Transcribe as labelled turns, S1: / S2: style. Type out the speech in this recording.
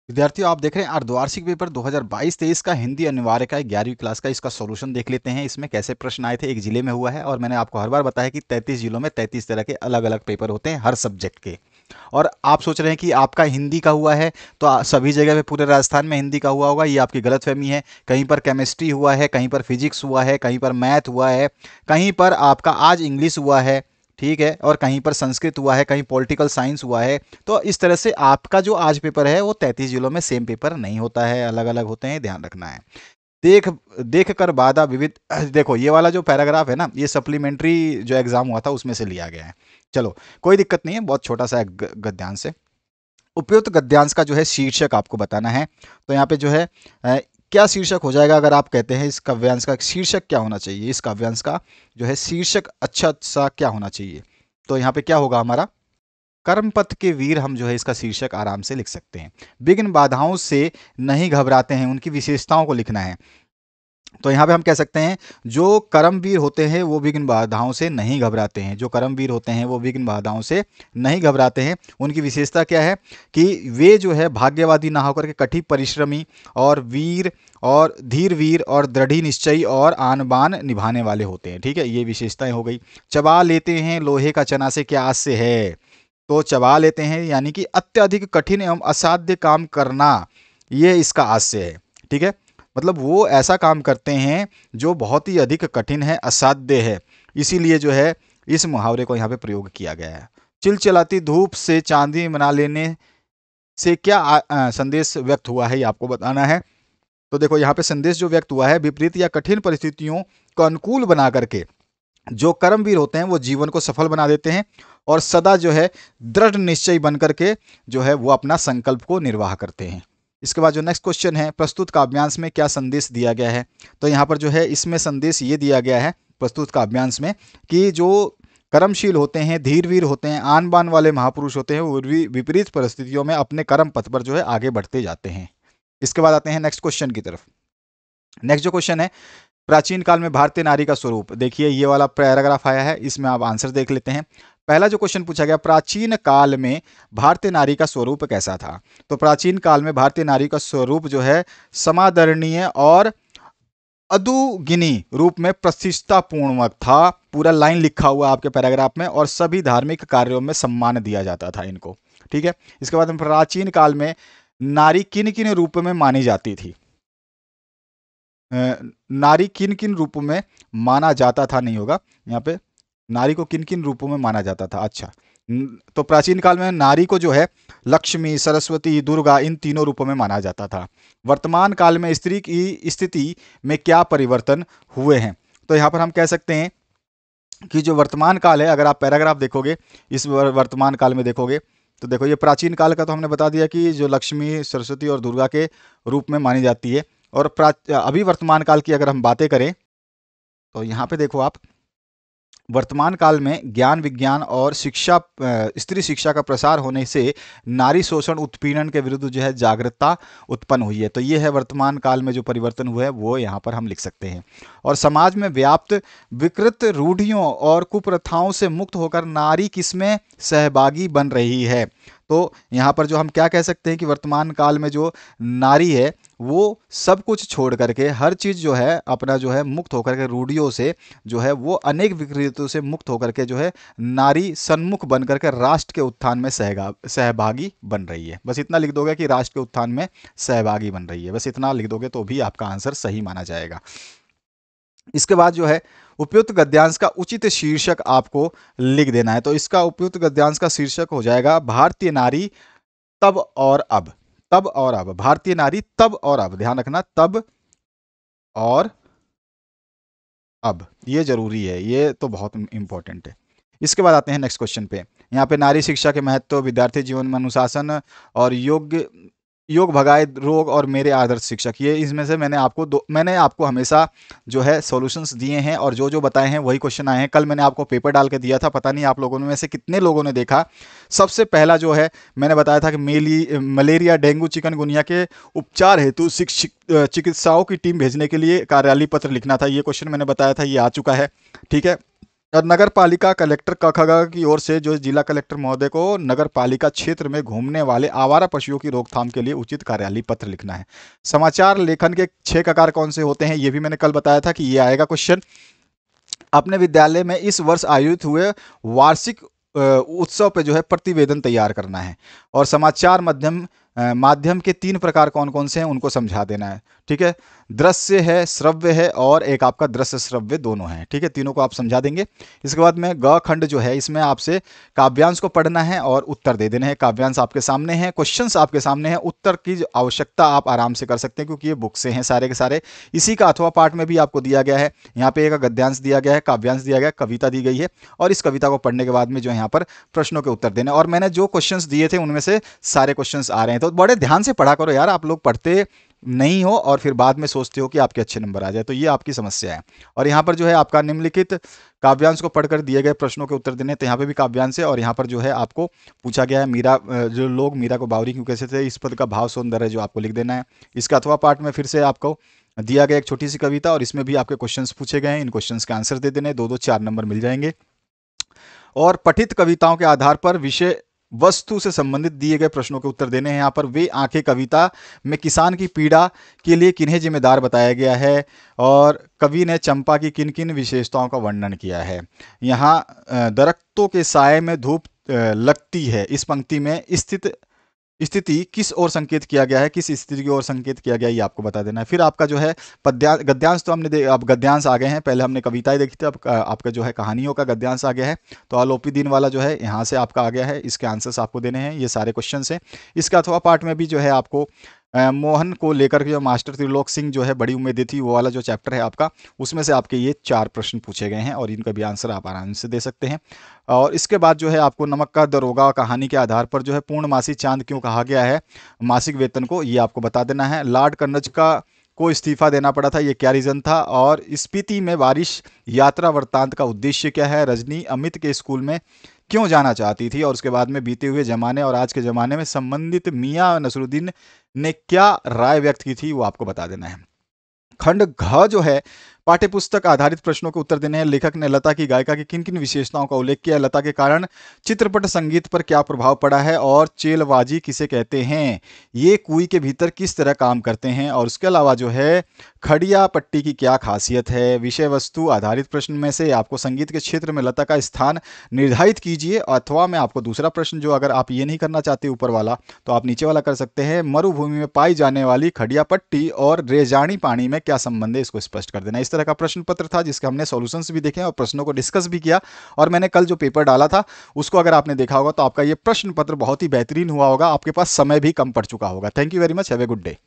S1: विद्यार्थियों, आप देख रहे हैं अर्धवार्षिक पेपर 2022-23 का हिंदी अनिवार्य का 11वीं क्लास का। इसका सॉल्यूशन देख लेते हैं। इसमें कैसे प्रश्न आए थे। एक जिले में हुआ है और मैंने आपको हर बार बताया कि 33 जिलों में 33 तरह के अलग अलग पेपर होते हैं हर सब्जेक्ट के। और आप सोच रहे हैं कि आपका हिंदी का हुआ है तो सभी जगह पे पूरे राजस्थान में हिंदी का हुआ होगा। ये आपकी गलतफहमी है। कहीं पर केमिस्ट्री हुआ है, कहीं पर फिजिक्स हुआ है, कहीं पर मैथ हुआ है, कहीं पर आपका आज इंग्लिश हुआ है, ठीक है, और कहीं पर संस्कृत हुआ है, कहीं पॉलिटिकल साइंस हुआ है। तो इस तरह से आपका जो आज पेपर है वो 33 जिलों में सेम पेपर नहीं होता है, अलग अलग होते हैं, ध्यान रखना है। देख देख कर वादा विविध देखो, ये वाला जो पैराग्राफ है ना, ये सप्लीमेंट्री जो एग्जाम हुआ था उसमें से लिया गया है। चलो, कोई दिक्कत नहीं है, बहुत छोटा सा गद्यांश है। उपयुक्त गद्यांश का जो है शीर्षक आपको बताना है। तो यहाँ पे जो है क्या शीर्षक हो जाएगा। अगर आप कहते हैं इस काव्यांश का शीर्षक क्या होना चाहिए, इस काव्यांश का जो है शीर्षक अच्छा सा क्या होना चाहिए, तो यहाँ पे क्या होगा हमारा, कर्मपथ के वीर। हम जो है इसका शीर्षक आराम से लिख सकते हैं। विघ्न बाधाओं से नहीं घबराते हैं, उनकी विशेषताओं को लिखना है। तो यहाँ पे हम कह सकते हैं जो कर्मवीर होते हैं वो विघ्न बाधाओं से नहीं घबराते हैं। जो कर्मवीर होते हैं वो विघ्न बाधाओं से नहीं घबराते हैं। उनकी विशेषता क्या है कि वे जो है भाग्यवादी ना होकर के कठिन परिश्रमी और वीर और धीर वीर और दृढ़ निश्चयी और आन बान निभाने वाले होते हैं। ठीक है, ये विशेषताएं हो गई। चबा लेते हैं लोहे का चना से क्या आस से है। तो चबा लेते हैं यानी कि अत्यधिक कठिन एवं असाध्य काम करना, ये इसका आशय है। ठीक है, मतलब वो ऐसा काम करते हैं जो बहुत ही अधिक कठिन है, असाध्य है। इसीलिए जो है इस मुहावरे को यहाँ पे प्रयोग किया गया है। चिलचिलाती धूप से चांदी बना लेने से क्या संदेश व्यक्त हुआ है, ये आपको बताना है। तो देखो, यहाँ पे संदेश जो व्यक्त हुआ है, विपरीत या कठिन परिस्थितियों को अनुकूल बना करके जो कर्मवीर होते हैं वो जीवन को सफल बना देते हैं और सदा जो है दृढ़ निश्चय बन करके जो है वो अपना संकल्प को निर्वाह करते हैं। इसके बाद जो नेक्स्ट क्वेश्चन है, प्रस्तुत काव्यांश में क्या संदेश दिया गया है। तो यहाँ पर जो है इसमें संदेश ये दिया गया है प्रस्तुत काव्यांश में कि जो कर्मशील होते हैं, धीरवीर होते हैं, आन बान वाले महापुरुष होते हैं, वो विपरीत परिस्थितियों में अपने कर्म पथ पर जो है आगे बढ़ते जाते हैं। इसके बाद आते हैं नेक्स्ट क्वेश्चन की तरफ। नेक्स्ट जो क्वेश्चन है, प्राचीन काल में भारतीय नारी का स्वरूप। देखिए, ये वाला पैराग्राफ आया है, इसमें आप आंसर देख लेते हैं। पहला जो क्वेश्चन पूछा गया, प्राचीन काल में भारतीय नारी का स्वरूप कैसा था। तो प्राचीन काल में भारतीय नारी का स्वरूप जो है समादरणीय और अदुगिनी रूप में प्रतिष्ठापूर्वक था। पूरा लाइन लिखा हुआ आपके पैराग्राफ में, और सभी धार्मिक कार्यों में सम्मान दिया जाता था इनको। ठीक है, इसके बाद प्राचीन काल में नारी किन किन रूप में मानी जाती थी। नारी किन किन रूपों में माना जाता था नहीं होगा यहाँ पे, नारी को किन किन रूपों में माना जाता था। अच्छा, तो प्राचीन काल में नारी को जो है लक्ष्मी, सरस्वती, दुर्गा, इन तीनों रूपों में माना जाता था। वर्तमान काल में स्त्री की स्थिति में क्या परिवर्तन हुए हैं। तो यहाँ पर हम कह सकते हैं कि जो वर्तमान काल है, अगर आप पैराग्राफ देखोगे, इस वर्तमान काल में देखोगे तो देखो, ये प्राचीन काल का तो हमने बता दिया कि जो लक्ष्मी, सरस्वती और दुर्गा के रूप में मानी जाती है। और अभी वर्तमान काल की अगर हम बातें करें तो यहाँ पे देखो आप, वर्तमान काल में ज्ञान विज्ञान और शिक्षा, स्त्री शिक्षा का प्रसार होने से नारी शोषण उत्पीड़न के विरुद्ध जो है जागरूकता उत्पन्न हुई है। तो ये है वर्तमान काल में जो परिवर्तन हुआ है वो यहाँ पर हम लिख सकते हैं। और समाज में व्याप्त विकृत रूढ़ियों और कुप्रथाओं से मुक्त होकर नारी किसमें सहभागी बन रही है। तो यहाँ पर जो हम क्या कह सकते हैं कि वर्तमान काल में जो नारी है वो सब कुछ छोड़ करके, हर चीज़ जो है अपना जो है मुक्त होकर के, रूढ़ियों से जो है वो अनेक विकृतियों से मुक्त होकर के जो है नारी सन्मुख बन करके राष्ट्र के उत्थान में सहभागी बन रही है। बस इतना लिख दोगे कि राष्ट्र के उत्थान में सहभागी बन रही है, बस इतना लिख दोगे तो भी आपका आंसर सही माना जाएगा। इसके बाद जो है उपयुक्त गद्यांश का उचित शीर्षक आपको लिख देना है। तो इसका उपयुक्त गद्यांश का शीर्षक हो जाएगा भारतीय नारी तब और अब। तब और अब, भारतीय नारी तब और अब, ध्यान रखना, तब और अब, ये जरूरी है, ये तो बहुत इंपॉर्टेंट है। इसके बाद आते हैं नेक्स्ट क्वेश्चन पे। यहाँ पे नारी शिक्षा के महत्व, विद्यार्थी जीवन में अनुशासन और योग भगाए रोग और मेरे आदर्श शिक्षक, ये इसमें से मैंने आपको हमेशा जो है सॉल्यूशंस दिए हैं और जो जो बताए हैं वही क्वेश्चन आए हैं। कल मैंने आपको पेपर डाल के दिया था, पता नहीं आप लोगों में से कितने लोगों ने देखा। सबसे पहला जो है मैंने बताया था कि मलेरिया, डेंगू, चिकनगुनिया के उपचार हेतु चिकित्साओं की टीम भेजने के लिए कार्यालय पत्र लिखना था। ये क्वेश्चन मैंने बताया था, ये आ चुका है। ठीक है, और नगर पालिका कलेक्टर कखग की ओर से जो जिला कलेक्टर महोदय को नगर पालिका क्षेत्र में घूमने वाले आवारा पशुओं की रोकथाम के लिए उचित कार्यालय पत्र लिखना है। समाचार लेखन के 6 प्रकार कौन से होते हैं, ये भी मैंने कल बताया था कि ये आएगा क्वेश्चन। अपने विद्यालय में इस वर्ष आयोजित हुए वार्षिक उत्सव पे जो है प्रतिवेदन तैयार करना है। और समाचार माध्यम के 3 प्रकार कौन कौन से हैं उनको समझा देना है। ठीक है, दृश्य है, श्रव्य है, और एक आपका दृश्य श्रव्य दोनों है। ठीक है, तीनों को आप समझा देंगे। इसके बाद में ग खंड जो है, इसमें आपसे काव्यांश को पढ़ना है और उत्तर दे देने हैं। काव्यांश आपके सामने है, क्वेश्चंस आपके सामने हैं, उत्तर की आवश्यकता आप आराम से कर सकते हैं क्योंकि ये बुक से हैं सारे के सारे। इसी का अथवा पाठ में भी आपको दिया गया है, यहाँ पे एक गद्यांश दिया गया है, काव्यांश दिया गया है, कविता दी गई है, और इस कविता को पढ़ने के बाद में जो यहाँ पर प्रश्नों के उत्तर देने। और मैंने जो क्वेश्चंस दिए थे उनमें से सारे क्वेश्चंस आ रहे हैं, तो बड़े ध्यान से पढ़ा करो यार। आप लोग पढ़ते नहीं हो और फिर बाद में सोचते हो कि आपके अच्छे नंबर आ जाए, तो ये आपकी समस्या है। और यहाँ पर जो है आपका निम्नलिखित काव्यांश को पढ़कर दिए गए प्रश्नों के उत्तर देने, तो यहाँ पे भी काव्यांश है। और यहाँ पर जो है आपको पूछा गया है मीरा, जो लोग मीरा को बावरी क्यों कहते थे, इस पद का भाव सौंदर्य जो आपको लिख देना है। इसका अथवा पाठ में फिर से आपको दिया गया एक छोटी सी कविता, और इसमें भी आपके क्वेश्चंस पूछे गए हैं। इन क्वेश्चंस के आंसर दे देने, 2-2 4 नंबर मिल जाएंगे। और पठित कविताओं के आधार पर विषय वस्तु से संबंधित दिए गए प्रश्नों के उत्तर देने हैं। यहाँ पर वे आंखें कविता में किसान की पीड़ा के लिए किन्हें जिम्मेदार बताया गया है, और कवि ने चंपा की किन किन विशेषताओं का वर्णन किया है। यहाँ दरख्तों के साए में धूप लगती है, इस पंक्ति में स्थिति किस ओर संकेत किया गया है, किस स्थिति की ओर संकेत किया गया है, ये आपको बता देना है। फिर आपका जो है गद्यांश, तो हमने अब गद्यांश आ गए हैं, पहले हमने कविताएं देखी थी, अब आपका जो है कहानियों का गद्यांश आ गया है। तो आलोपी दिन वाला जो है यहाँ से आपका आ गया है, इसके आंसर्स आपको देने हैं, ये सारे क्वेश्चन हैं। इसका अथवा पाठ में भी जो है आपको मोहन को लेकर के जो मास्टर त्रिलोक सिंह जो है बड़ी उम्मीदें थी, वो वाला जो चैप्टर है आपका, उसमें से आपके ये 4 प्रश्न पूछे गए हैं, और इनका भी आंसर आप आराम से दे सकते हैं। और इसके बाद जो है आपको नमक का दरोगा कहानी के आधार पर जो है पूर्णमासी चांद क्यों कहा गया है मासिक वेतन को, ये आपको बता देना है। लॉर्ड कर्नज को इस्तीफा देना पड़ा था, ये क्या रीज़न था। और स्पीति में बारिश यात्रा वृत्तांत का उद्देश्य क्या है। रजनी अमित के स्कूल में क्यों जाना चाहती थी, और उसके बाद में बीते हुए ज़माने और आज के ज़माने में संबंधित मियाँ नसरुद्दीन ने क्या राय व्यक्त की थी, वो आपको बता देना है। खंड घ जो है पाठ्यपुस्तक आधारित प्रश्नों के उत्तर देने हैं। लेखक ने लता की गायिका की किन किन विशेषताओं का उल्लेख किया, लता के कारण चित्रपट संगीत पर क्या प्रभाव पड़ा है, और चेलबाजी किसे कहते हैं, ये कुई के भीतर किस तरह काम करते हैं। और उसके अलावा जो है खड़िया पट्टी की क्या खासियत है। विषय वस्तु आधारित प्रश्न में से आपको संगीत के क्षेत्र में लता का स्थान निर्धारित कीजिए। अथवा मैं आपको दूसरा प्रश्न, जो अगर आप ये नहीं करना चाहते ऊपर वाला, तो आप नीचे वाला कर सकते हैं। मरुभूमि में पाई जाने वाली खड़िया पट्टी और रेजानी पानी में क्या संबंध है, इसको स्पष्ट कर देना। इस तरह का प्रश्न पत्र था जिसके हमने सॉल्यूशंस भी देखे और प्रश्नों को डिस्कस भी किया। और मैंने कल जो पेपर डाला था उसको अगर आपने देखा होगा तो आपका ये प्रश्न पत्र बहुत ही बेहतरीन हुआ होगा, आपके पास समय भी कम पड़ चुका होगा। Thank you very much, have a good day.